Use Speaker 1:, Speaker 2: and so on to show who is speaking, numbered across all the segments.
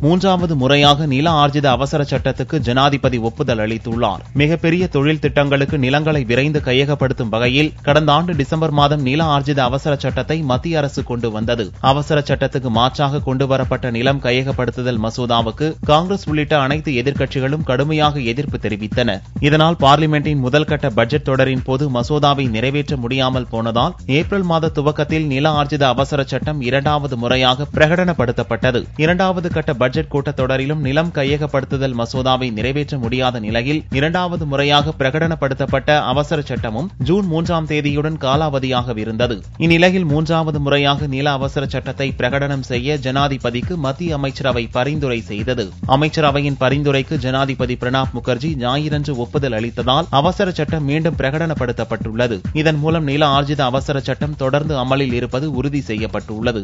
Speaker 1: மூன்றாவது முறையாக நில ஆர்ஜித அவசர சட்டத்துக்கு ஜனாதிபதி ஒப்புதல் அளித்துள்ளார். மிகப்பெரிய தொழில் திட்டங்களுக்கு நிலங்களை விரைந்து கையகப்படுத்தும் வகையில் கடந்த ஆண்டு டிசம்பர் மாதம் நில ஆர்ஜித அவசர சட்டத்தை மத்திய அரசு கொண்டு வந்தது. அவசர சட்டத்துக்கு மாற்றாக கொண்டுவரப்பட்ட நிலம் கையகப்படுத்துதல் மசோதாவுக்கு காங்கிரஸ் உள்ளிட்ட அனைத்து எதிர்க்கட்சிகளும் கடுமையாக எதிர்ப்பு தெரிவித்தன. இதனால் பார்லிமெண்டின் முதல் கட்ட பட்ஜெட் தொடரின் போது மசோதாவை நிறைவேற்ற முடியாமல் போனதால் ஏப்ரல் மாத துவக்கத்தில் நில ஆர்ஜித அவசர சட்டம் இரண்டாவது முறையாக பிரகடனப்படுத்தப்பட்டது. இரண்டாவது கட்ட பட்ஜெட் கூட்டத்தொடரிலும் நிலம் கையகப்படுத்துதல் மசோதாவை நிறைவேற்ற முடியாத நிலையில் இரண்டாவது முறையாக பிரகடனப்படுத்தப்பட்ட அவசர சட்டமும் ஜூன் 3ஆம் தேதியுடன் காலாவதியாக இருந்தது. இந்நிலையில் மூன்றாவது முறையாக நில அவசர சட்டத்தை பிரகடனம் செய்ய ஜனாதிபதிக்கு மத்திய அமைச்சரவை பரிந்துரை செய்தது. அமைச்சரவையின் பரிந்துரைக்கு ஜனாதிபதி பிரணாப் முகர்ஜி ஞாயிறன்று ஒப்புதல் அளித்ததால் அவசர சட்டம் மீண்டும் பிரகடனப்படுத்தப்பட்டுள்ளது. இதன் மூலம் நில ஆர்ஜித அவசர சட்டம் தொடர்ந்து அமலில் இருப்பது உறுதி செய்யப்பட்டுள்ளது.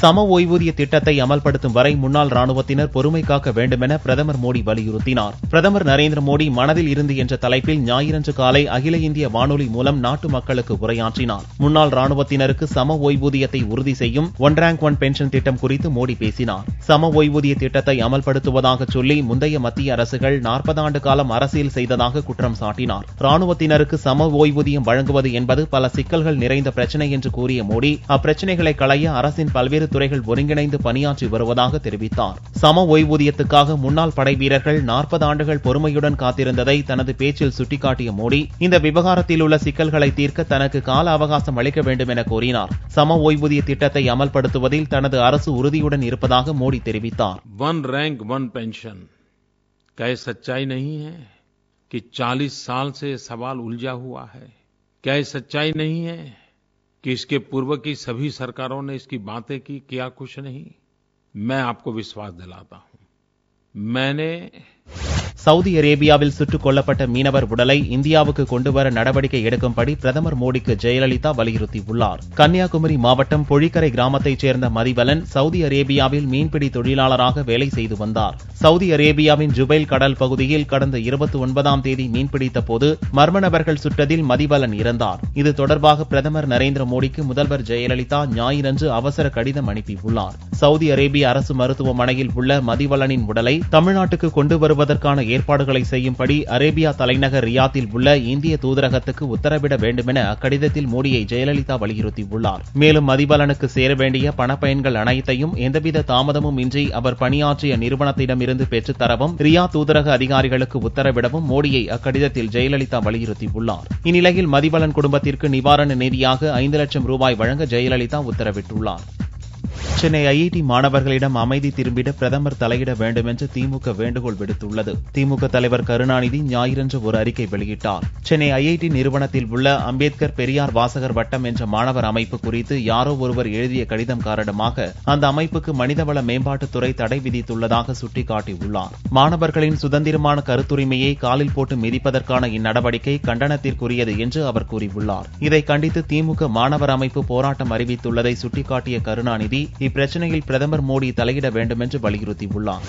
Speaker 1: சம ஓய்வூதிய திட்டத்தை அமல்படுத்தும் வரை முன்னாள் ராணுவத்தினர் பொறுமை காக்க வேண்டுமென பிரதமர் மோடி வலியுறுத்தினார். பிரதமர் நரேந்திர மோடி மனதில் இருந்து என்ற தலைப்பில் ஞாயிறன்று காலை அகில இந்திய வானொலி மூலம் நாட்டு மக்களுக்கு உரையாற்றினார். முன்னாள் ராணுவத்தினருக்கு சம ஓய்வூதியத்தை உறுதி செய்யும் ஒன் ரேங்க் ஒன் பென்ஷன் திட்டம் குறித்து மோடி பேசினார். சம ஓய்வூதிய திட்டத்தை அமல்படுத்துவதாக சொல்லி முந்தைய மத்திய அரசுகள் 40 ஆண்டு காலம் அரசியல் செய்ததாக குற்றம் சாட்டினார். ராணுவத்தினருக்கு சம ஓய்வூதியம் வழங்குவது என்பது பல சிக்கல்கள் நிறைந்த பிரச்சினை என்று கூறிய மோடி அப்பிரச்சினைகளை களைய அரசின் பல்வேறு துறைகள் ஒருங்கிணைந்து பணியாற்றி வருவதாக தெரிவித்தார். சம ஓய்வூதியத்துக்காக முன்னாள் படை வீரர்கள் 40 ஆண்டுகள் பொறுமையுடன் காத்திருந்ததை தனது பேச்சில் சுட்டிக்காட்டிய மோடி இந்த விவகாரத்தில் உள்ள சிக்கல்களை தீர்க்க தனக்கு கால அவகாசம் அளிக்க வேண்டும் என கூறினார். சம ஓய்வூதிய திட்டத்தை அமல்படுத்துவதில் தனது அரசு உறுதியுடன் இருப்பதாக மோடி தெரிவித்தார்.
Speaker 2: वन रैंक वन पेंशन क्या सच्चाई नहीं है कि 40 साल से सवाल उलझा हुआ है? क्या सच्चाई नहीं है कि इसके पूर्व की सभी सरकारों ने इसकी बातें की, किया कुछ नहीं? मैं आपको विश्वास दिलाता हूं, मैंने
Speaker 1: சவுதி அரேபியாவில் சுட்டுக் கொல்லப்பட்ட மீனவர் உடலை இந்தியாவுக்கு கொண்டுவர நடவடிக்கை எடுக்கும்படி பிரதமர் மோடிக்கு ஜெயலலிதா வலியுறுத்தியுள்ளார். கன்னியாகுமரி மாவட்டம் பொழிக்கரை கிராமத்தைச் சேர்ந்த மதிவலன் சவுதி அரேபியாவில் மீன்பிடி தொழிலாளராக வேலை செய்து வந்தார். சவுதி அரேபியாவின் ஜுபைல் கடல் பகுதியில் கடந்த 29ஆம் தேதி மீன்பிடித்த போது மர்ம நபர்கள் சுட்டதில் மதிவலன் இறந்தார். இது தொடர்பாக பிரதமர் நரேந்திர மோடிக்கு முதல்வர் ஜெயலலிதா ஞாயிறன்று அவசர கடிதம் அனுப்பியுள்ளார். சவுதி அரேபிய அரசு மருத்துவமனையில் உள்ள மதிவலனின் உடலை தமிழ்நாட்டுக்கு கொண்டு வருவதற்கான ஏற்பாடுகளை செய்யும்படி அரேபியா தலைநகர் ரியாத்தில் உள்ள இந்திய தூதரகத்துக்கு உத்தரவிட வேண்டுமென அக்கடிதத்தில் மோடியை ஜெயலலிதா வலியுறுத்தியுள்ளார். மேலும் மதிவலனுக்கு சேர வேண்டிய பணப்பயன்கள் அனைத்தையும் எந்தவித தாமதமும் இன்றி அவர் பணியாற்றிய நிறுவனத்திடமிருந்து பெற்றுத்தரவும் ரியாத் தூதரக அதிகாரிகளுக்கு உத்தரவிடவும் மோடியை அக்கடிதத்தில் ஜெயலலிதா வலியுறுத்தியுள்ளார். இந்நிலையில் மதிவலன் குடும்பத்திற்கு நிவாரண நிதியாக 5 லட்சம் ரூபாய் வழங்க ஜெயலலிதா உத்தரவிட்டுள்ளார். சென்னை ஐஐடி மாணவர்களிடம் அமைதி திரும்பிட பிரதமர் தலையிட வேண்டும் என்று திமுக வேண்டுகோள் விடுத்துள்ளது. திமுக தலைவர் கருணாநிதி ஞாயிறன்று ஒரு அறிக்கை வெளியிட்டார். சென்னை ஐஐடி நிறுவனத்தில் உள்ள அம்பேத்கர் பெரியார் வாசகர் வட்டம் என்ற மாணவர் அமைப்பு குறித்து யாரோ ஒருவர் எழுதிய கடிதம் காரணமாக அந்த அமைப்புக்கு மனிதவள மேம்பாட்டுத்துறை தடை விதித்துள்ளதாக சுட்டிக்காட்டியுள்ளார். மாணவர்களின் சுதந்திரமான கருத்துரிமையை காலில் போட்டு மிதிப்பதற்கான இந்நடவடிக்கை கண்டனத்திற்குரியது என்று அவர் கூறியுள்ளார். இதை கண்டித்து திமுக மாணவர் அமைப்பு போராட்டம் அறிவித்துள்ளதை சுட்டிக்காட்டிய கருணாநிதி இப்பிரச்சனையில் பிரதமர் மோடி தலையிட வேண்டும் என்று வலியுறுத்தியுள்ளார்.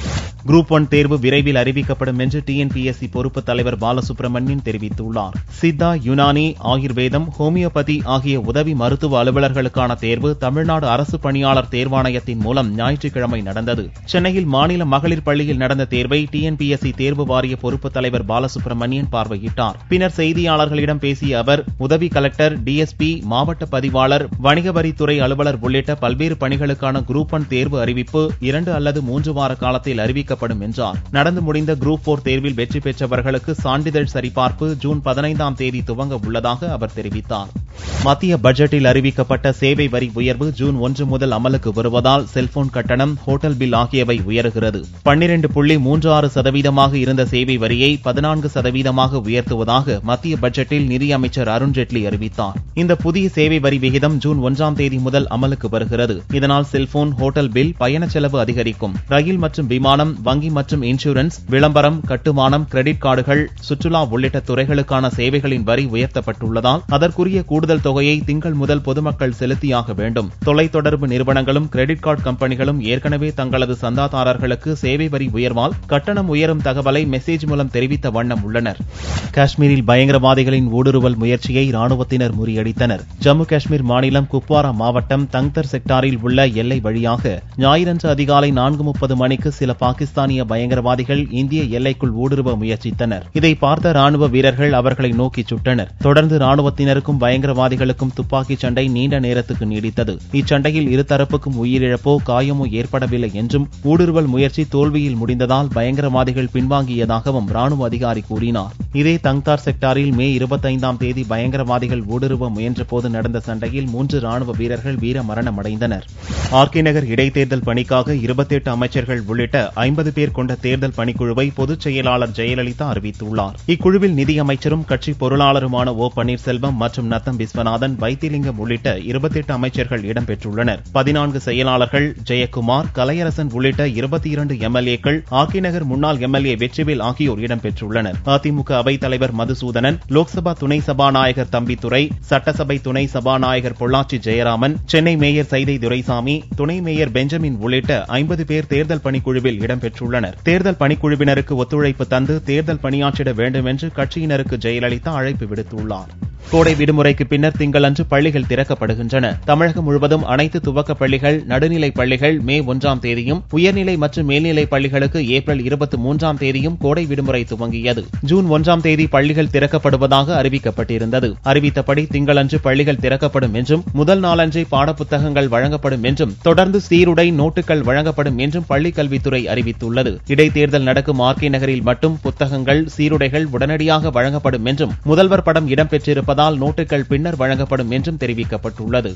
Speaker 1: குரூப் 1 தேர்வு விரைவில் அறிவிக்கப்படும் என்று டிஎன்பிஎஸ்சி பொறுப்பு தலைவர் பாலசுப்ரமணியன் தெரிவித்துள்ளார். சித்தா, யுனானி, ஆயுர்வேதம், ஹோமியோபதி ஆகிய உதவி மருத்துவ அலுவலர்களுக்கான தேர்வு தமிழ்நாடு அரசு பணியாளர் தேர்வாணையத்தின் மூலம் ஞாயிற்றுக்கிழமை நடந்தது. சென்னையில் மாநில மகளிர் பள்ளியில் நடந்த தேர்வை டிஎன்பிஎஸ்சி தேர்வு வாரிய பொறுப்பு தலைவர் பாலசுப்ரமணியன் பார்வையிட்டார். பின்னர் செய்தியாளர்களிடம் பேசிய அவர் உதவி கலெக்டர், டிஎஸ்பி, மாவட்ட பதிவாளர், வணிக வரித்துறை அலுவலர் உள்ளிட்ட பல்வேறு பணிகளுக்கான குரூப் 1 தேர்வு அறிவிப்பு 2 அல்லது 3 வார காலத்தில் அறிவிக்கப்படும் என்றார். நடந்து முடிந்த குரூப் 4 தேர்வில் வெற்றி பெற்றவர்களுக்கு சான்றிதழ் சரிபார்ப்பு ஜூன் 15ஆம் தேதி துவங்க உள்ளதாக அவர் தெரிவித்தார். மத்திய பட்ஜெட்டில் அறிவிக்கப்பட்ட சேவை வரி உயர்வு ஜூன் 1 முதல் அமலுக்கு வருவதால் செல்போன் கட்டணம், ஹோட்டல் பில் ஆகியவை உயருகிறது. 12.36% இருந்த சேவை வரியை 14% உயர்த்துவதாக மத்திய பட்ஜெட்டில் நிதியமைச்சர் அருண்ஜேட்லி அறிவித்தார். இந்த புதிய சேவை வரி விகிதம் ஜூன் 1ஆம் தேதி முதல் அமலுக்கு வருகிறது. இதனால் செல்போன், ஹோட்டல் பில், பயண செலவு அதிகரிக்கும். ரயில் மற்றும் விமானம், வங்கி மற்றும் இன்சூரன்ஸ், விளம்பரம், கட்டுமானம், கிரெடிட் கார்டுகள், சுற்றுலா உள்ளிட்ட துறைகளுக்கான சேவைகளின் வரி உயர்த்தப்பட்டுள்ளதால் அதற்குரிய கூடுதல் தொகையை திங்கள் முதல் பொதுமக்கள் செலுத்தியாக வேண்டும். தொலைத்தொடர்பு நிறுவனங்களும் கிரெடிட் கார்டு கம்பெனிகளும் ஏற்கனவே தங்களது சந்தாதாரர்களுக்கு சேவை வரி உயர்வால் கட்டணம் உயரும் தகவலை மெசேஜ் மூலம் தெரிவித்த வண்ணம் உள்ளனர். காஷ்மீரில் பயங்கரவாதிகளின் ஊடுருவல் முயற்சியை ராணுவத்தினர் முறியடித்தனர். ஜம்மு காஷ்மீர் மாநிலம் குப்வாரா மாவட்டம் தங்தர் செக்டாரில் உள்ள எல்லை வழியாக ஞாயிறன்று அதிகாலை 4:30 மணிக்கு சில பாகிஸ்தானிய பயங்கரவாதிகள் இந்திய எல்லைக்குள் ஊடுருவ முயற்சித்தனர். இதை பார்த்த ராணுவ வீரர்கள் அவர்களை நோக்கி சுட்டனர். தொடர்ந்து ராணுவத்தினருக்கும் பயங்கரவாதிகளுக்கும் துப்பாக்கிச் சண்டை நீண்ட நேரத்துக்கு நீடித்தது. இச்சண்டையில் இருதரப்புக்கும் உயிரிழப்போ காயமோ ஏற்படவில்லை என்றும் ஊடுருவல் முயற்சி தோல்வியில் முடிந்ததால் பயங்கரவாதிகள் பின்வாங்கியதாகவும் ராணுவ அதிகாரி கூறினார். இதே தங்தார் செக்டாரில் மே 25ஆம் தேதி பயங்கரவாதிகள் ஊடுருவ முயன்றபோது நடந்த சண்டையில் 3 ராணுவ வீரர்கள் வீரமரணமடைந்தனர். ஆர்கே நகர் இடைத்தேர்தல் பணிக்காக 28 அமைச்சர்கள் உள்ளிட்ட 50 பேர் கொண்ட தேர்தல் பணிக்குழுவை பொதுச் செயலாளர் ஜெயலலிதா அறிவித்துள்ளார். இக்குழுவில் நிதியமைச்சரும் கட்சி பொருளாளருமான ஓ பன்னீர்செல்வம் மற்றும் நத்தம் விஸ்வநாதன், வைத்திலிங்கம் உள்ளிட்ட 28 அமைச்சர்கள் இடம்பெற்றுள்ளனர். 14 செயலாளர்கள் ஜெயக்குமார், கலையரசன் உள்ளிட்ட 22 எம்எல்ஏக்கள், ஆர்கே நகர் முன்னாள் எம்எல்ஏ வெற்றிவேல் ஆகியோர் இடம்பெற்றுள்ளனர். அதிமுக அவைத் தலைவர் மதுசூதனன், லோக்சபா துணை சபாநாயகர் தம்பிதுரை, சட்டசபை துணை சபாநாயகர் பொள்ளாச்சி ஜெயராமன், சென்னை மேயர் சைதை துரைசாமி, துணை மேயர் பெஞ்சமின் உள்ளிட்ட 50 பேர் தேர்தல் பணிக்குழுவில் இடம்பெற்றுள்ளனர். தேர்தல் பணிக்குழுவினருக்கு ஒத்துழைப்பு தந்து தேர்தல் பணியாற்றிட வேண்டும் என்று கட்சியினருக்கு ஜெயலலிதா அழைப்பு விடுத்துள்ளார். கோடை விடுமுறைக்கு பின்னர் திங்களன்று பள்ளிகள் திறக்கப்படுகின்றன. தமிழகம் முழுவதும் அனைத்து துவக்கப் பள்ளிகள், நடுநிலைப் பள்ளிகள் மே 1ஆம் தேதியும், உயர்நிலை மற்றும் மேல்நிலைப் பள்ளிகளுக்கு ஏப்ரல் 23ஆம் தேதியும் கோடை விடுமுறை துவங்கியது. ஜூன் 1ஆம் தேதி பள்ளிகள் திறக்கப்படுவதாக அறிவிக்கப்பட்டிருந்தது. அறிவித்தபடி திங்களன்று பள்ளிகள் திறக்கப்படும் என்றும், முதல் நாளன்றே பாடப்புத்தகங்கள் வழங்கப்படும் என்றும், தொடர்ந்து சீருடை, நோட்டுகள் வழங்கப்படும் என்றும் பள்ளிக் கல்வித்துறை அறிவித்துள்ளது. இடைத்தேர்தல் நடக்கும் ஆர்கே நகரில் மட்டும் புத்தகங்கள், சீருடைகள் உடனடியாக வழங்கப்படும் என்றும், முதல்வர் படம் இடம்பெற்றிருப்பதால் நோட்டுகள் பின்னர் வழங்கப்படும் என்றும் தெரிவிக்கப்பட்டுள்ளது.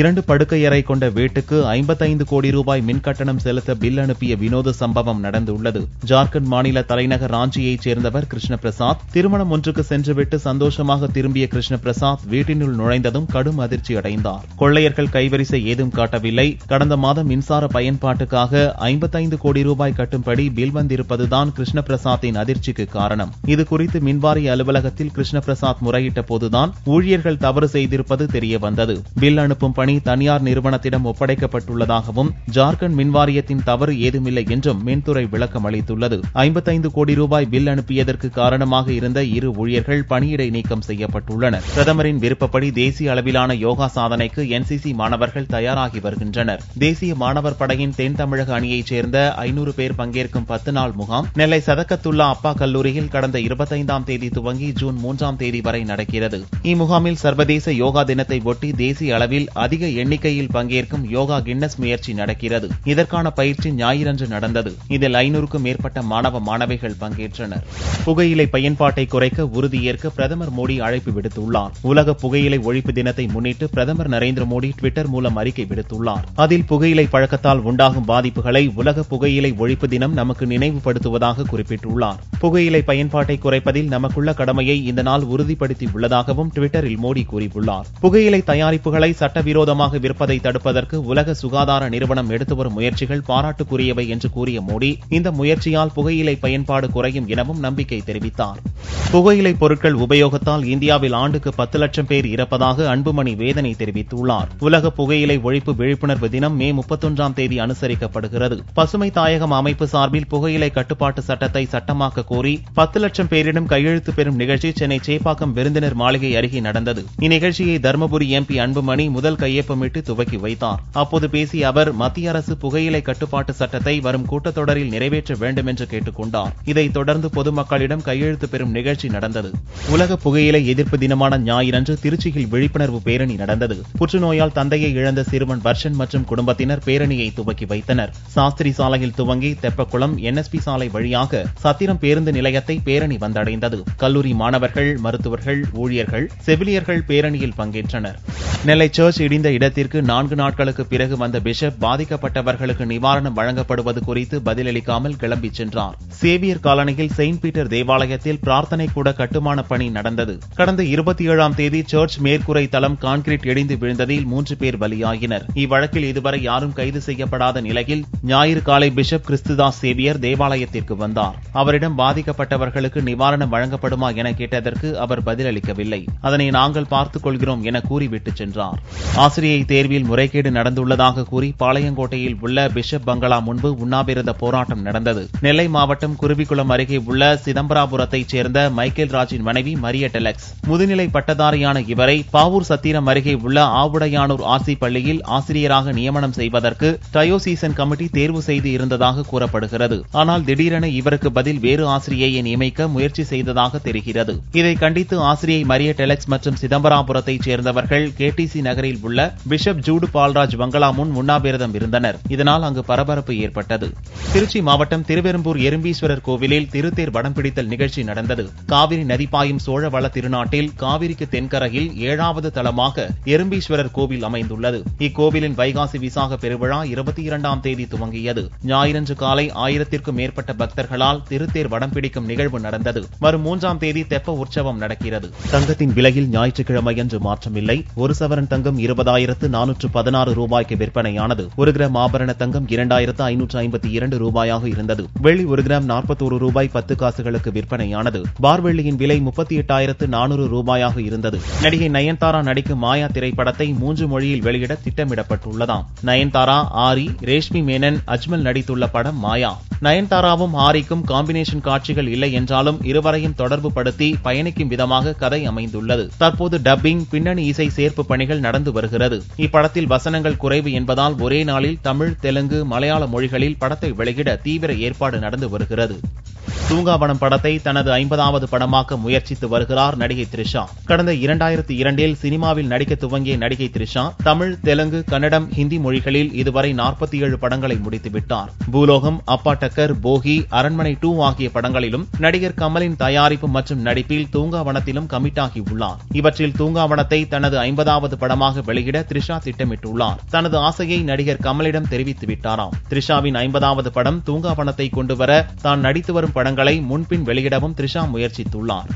Speaker 1: 2 படுக்கையறை கொண்ட வீட்டுக்கு 55 கோடி ரூபாய் மின்கட்டணம் செலுத்த பில் அனுப்பிய வினோத சம்பவம் நடந்துள்ளது. ஜார்க்கண்ட் மாநில தலைநகர் ராஞ்சியைச் சேர்ந்தவர் கிருஷ்ணபிரசாத். திருமணம் ஒன்றுக்கு சென்றுவிட்டு சந்தோஷமாக திரும்பிய கிருஷ்ணபிரசாத் வீட்டினுள் நுழைந்ததும் கடும் அதிர்ச்சி அடைந்தார். கொள்ளையர்கள் கைவரிசை ஏதும் காட்டவில்லை. கடந்த மாதம் மின்சார பயன்பாட்டுக்காக 55 கோடி ரூபாய் கட்டும்படி பில் வந்திருப்பதுதான் கிருஷ்ணபிரசாத்தின் அதிர்ச்சிக்கு காரணம். இதுகுறித்து மின்வாரிய அலுவலகத்தில் கிருஷ்ணபிரசாத் முறையிட்ட போதுதான் ஊழியர்கள் தவறு செய்திருப்பது தெரியவந்தது. பில் அனுப்பும் பணி தனியார் நிறுவனத்திடம் ஒப்படைக்கப்பட்டுள்ளதாகவும், ஜார்க்கண்ட் மின்வாரியத்தின் தவறு ஏதுமில்லை என்றும் மின்துறை விளக்கம் அளித்துள்ளது. 55 கோடி ரூபாய் பில் அனுப்பியதற்கு காரணமாக இருந்த 2 ஊழியர்கள் பணியிடை நீக்கம் செய்யப்பட்டுள்ளனர். பிரதமரின் விருப்பப்படி தேசிய அளவிலான யோகா சாதனைக்கு என்சிசி மாணவர்கள் தயாராகி வருகின்றனர். தேசிய மாணவர் படையின் தென் தமிழக அணியைச் சேர்ந்த 500 பேர் பங்கேற்கும் 10 நாள் முகாம் நெல்லை சதகத்துல்லா அப்பா கல்லூரியில் கடந்த 25ஆம் தேதி துவங்கி ஜூன் 3ஆம் தேதி வரை நடக்கிறது. இம்முகாமில் சர்வதேச யோகா தினத்தை ஒட்டி தேசிய அளவில் அதிக எண்ணிக்கையில் பங்கேற்கும் யோகா கின்னஸ் முயற்சி நடக்கிறது. இதற்கான பயிற்சி ஞாயிறன்று நடந்தது. இதில் 500க்கும் மேற்பட்ட மாணவ மாணவிகள் பங்கேற்றனர். புகையிலை பயன்பாட்டை குறைக்க உறுதியேற்க பிரதமர் மோடி அழைப்பு விடுத்துள்ளார். உலக புகையிலை ஒழிப்பு தினத்தை முன்னிட்டு பிரதமர் நரேந்திர மோடி ட்விட்டர் மூலம் அறிக்கை விடுத்துள்ளார். அதில் புகையிலை பழக்கத்தால் உண்டாகும் பாதிப்புகளை உலக புகையிலை ஒழிப்பு தினம் நமக்கு நினைவுபடுத்துவதாக குறிப்பிட்டுள்ளார். புகையிலை பயன்பாட்டை குறைப்பதில் நமக்குள்ள கடமையை இந்த நாள் உறுதிப்படுத்தி உள்ளதாகவும் ட்விட்டரில் மோடி கூறியுள்ளார். புகையிலை தயாரிப்புகளை சட்டவிரோதமாக விற்பதை தடுப்பதற்கு உலக சுகாதார நிறுவனம் எடுத்து வரும் முயற்சிகள் பாராட்டுக்குரியவை என்று கூறிய மோடி, இந்த முயற்சியால் புகையிலை பயன்பாடு குறையும் எனவும் நம்பிக்கை தெரிவித்தார். புகையிலை பொருட்கள் உபயோகத்தால் இந்தியாவில் ஆண்டுக்கு 10 லட்சம் பேர் இறப்பதாக அன்புமணி வேதனை தெரிவித்துள்ளார். உலக புகையிலை ஒழிப்பு விழிப்புணர்வு தினம் மே 31ஆம் தேதி அனுசரிக்கப்படுகிறது. பசுமை தாயகம் அமைப்பு சார்பில் புகையிலை கட்டுப்பாட்டு சட்டத்தை சட்டமாக்க கோரி 10 லட்சம் பேரிடம் கையெழுத்து பெறும் நிகழ்ச்சி சென்னை சேப்பாக்கம் விருந்தினர் மாளிகை அருகே நடந்தது. இந்நிகழ்ச்சியை தருமபுரி எம்பி அன்புமணி முதல் கையொப்பமிட்டு துவக்கி வைத்தார். அப்போது பேசிய அவர், மத்திய அரசு புகையிலை கட்டுப்பாட்டு சட்டத்தை வரும் கூட்டத்தொடரில் நிறைவேற்ற வேண்டும் என்று கேட்டுக் கொண்டார். இதைத் தொடர்ந்து பொதுமக்களிடம் கையெழுத்து பெறும் நிகழ்ச்சி நடந்தது. உலக புகையிலை எதிர்ப்பு தினமான ஞாயிறன்று திருச்சியில் விழிப்புணர்வு பேரணி நடந்தது. புற்றுநோயால் தந்தையை இழந்த சிறுவன் வர்ஷன் மற்றும் குடும்பத்தினர் பேரணியை துவக்கி வைத்தனர். சாஸ்திரி சாலையில் துவங்கி தெப்பக்குளம், என்எஸ்பி சாலை வழியாக சத்திரம் பேருந்து நிலையத்தை பேரணி வந்தடைந்தது. கல்லூரி மாணவர்கள், மருத்துவர்கள், ஊழியர்கள், செவிலியர்கள் பேரணியில் பங்கேற்றனர். நெல்லை சர்ச் இடிந்த இடத்திற்கு 4 நாட்களுக்கு பிறகு வந்த பிஷப் பாதிக்கப்பட்டவர்களுக்கு நிவாரணம் வழங்கப்படுவது குறித்து பதிலளிக்காமல் கிளம்பிச் சென்றார். சேவியர் காலனியில் செயின்ட் பீட்டர் தேவாலயத்தில் பிரார்த்தனை கூட கட்டுமான பணி நடந்தது. கடந்த 27ஆம் தேதி சர்ச் மேற்கூரை தளம் கான்கிரீட் இடிந்து விழுந்ததில் 3 பேர் பலியாகினர். இவ்வழக்கில் இதுவரை யாரும் கைது செய்யப்படாத நிலையில் ஞாயிறு காலை பிஷப் கிறிஸ்துதாஸ் சேவியர் தேவாலயத்திற்கு வந்தார். அவரிடம் பாதிக்கப்பட்டவர்களுக்கு நிவாரணம் வழங்கப்படுமா என கேட்டதற்கு அவர் பதிலளிக்கவில்லை. அதனை நாங்கள் பார்த்துக் கொள்கிறோம் என கூறிவிட்டு சென்றார். ஆசிரியை தேர்வில் முறைகேடு நடந்துள்ளதாக கூறி பாளையங்கோட்டையில் உள்ள பிஷப் பங்களா முன்பு உண்ணாவிரத போராட்டம் நடந்தது. நெல்லை மாவட்டம் குருவிக்குளம் அருகே உள்ள சிதம்பராபுரத்தைச் சேர்ந்த மைக்கேல் ராஜின் மனைவி மரியட் அலெக்ஸ். முதுநிலை பட்டதாரியான இவரை பாவூர் சத்திரம் அருகே உள்ள ஆவுடையானூர் ஆர்சி பள்ளியில் ஆசிரியராக நியமனம் செய்வதற்கு டயோசீசன் கமிட்டி தேர்வு செய்து இருந்ததாக கூறப்படுகிறது. ஆனால் திடீரென இவருக்கு பதில் வேறு ஆசிரியையை நியமிக்க முயற்சி செய்ததாக தெரிகிறது. இதை கண்டித்து ஆசிரியை மரியட் அலெக்ஸ் மற்றும் சிதம்பராபுரத்தைச் சேர்ந்தவர்கள் கேடிசி நகரில் உள்ள பிஷப் ஜூடு பால்ராஜ் பங்களா முன் உண்ணாவிரதம் இருந்தனர். இதனால் அங்கு பரபரப்பு ஏற்பட்டது. திருச்சி மாவட்டம் திருவெரும்பூர் எறும்பீஸ்வரர் கோவிலில் திருத்தேர் வடம் பிடித்தல் நிகழ்ச்சி நடந்தது. காவிரி நதி பாயும் சோழவள திருநாட்டில் காவிரிக்கு தென்கரையில் 7வது தலமாக எறும்பீஸ்வரர் கோவில் அமைந்துள்ளது. இக்கோவிலின் வைகாசி விசாக பெருவிழா 22ஆம் தேதி துவங்கியது. ஞாயிறன்று காலை 1000க்கும் மேற்பட்ட பக்தர்களால் திருத்தேர் வடம் பிடிக்கும் நிகழ்வு நடந்தது. வரும் 3ஆம் தேதி தெப்ப உற்சவம் நடக்கிறது. தங்கத்தின் விலையில் ஞாயிற்றுக்கிழமையன்று மாற்றமில்லை. ஒரு சவரன் தங்கம் 20,416 ரூபாய்க்கு விற்பனையானது. 1 கிராம் ஆபரண தங்கம் 2,552 ரூபாயாக இருந்தது. வெள்ளி 1 கிராம் 41 ரூபாய் 10 காசுகளுக்கு விற்பனையானது. பார் வெள்ளியின் விலை 38,400 ரூபாயாக இருந்தது. நடிகை நயன்தாரா நடிக்கும் மாயா திரைப்படத்தை 3 மொழியில் வெளியிட திட்டமிடப்பட்டுள்ளதாம். நயன்தாரா, ஆரி, ரேஷ்மி மேனன், அஜ்மல் நடித்துள்ள படம் மாயா. நயன்தாராவும் ஆரிக்கும் காம்பினேஷன் காட்சிகள் இல்லை என்றாலும் இருவரையும் தொடர்பு படுத்தி பயணிக்கும் விதமாக கதை அமைந்துள்ளது. தற்போது டப்பிங், பின்னணி இசை சேர்ப்பு பணிகள் நடந்து வருகிறது. இப்படத்தில் வசனங்கள் குறைவு என்பதால் ஒரே நாளில் தமிழ், தெலுங்கு, மலையாள மொழிகளில் படத்தை வெளியிட தீவிர ஏற்பாடு நடந்து வருகிறது. தூங்காவனம் படத்தை தனது 50வது படமாக்க முயற்சித்து வருகிறார் நடிகை த்ரிஷா. கடந்த 2002இல் சினிமாவில் நடிக்க துவங்கிய நடிகை த்ரிஷா தமிழ், தெலுங்கு, கன்னடம், ஹிந்தி மொழிகளில் இதுவரை 47 படங்களை முடித்துவிட்டார். பூலோகம், அப்பா டக்கர், போகி, அரண்மனை 2 ஆகிய படங்களிலும் நடிகர் கமலின் தயாரிப்பு மற்றும் நடிப்பில் தூங்காவனத்திலும் கமிட் ஆகியுள்ளார். இவற்றில் தூங்காவனத்தை தனது 50வது படமாக வெளியிட த்ரிஷா திட்டமிட்டுள்ளார். தனது ஆசையை நடிகர் கமலிடம் தெரிவித்துவிட்டாராம். த்ரிஷாவின் 50வது படம் தூங்காவனத்தை கொண்டுவர தான் நடித்து வரும் படங்களை முன்பின் வெளியிடவும் த்ரிஷா முயற்சித்துள்ளார்.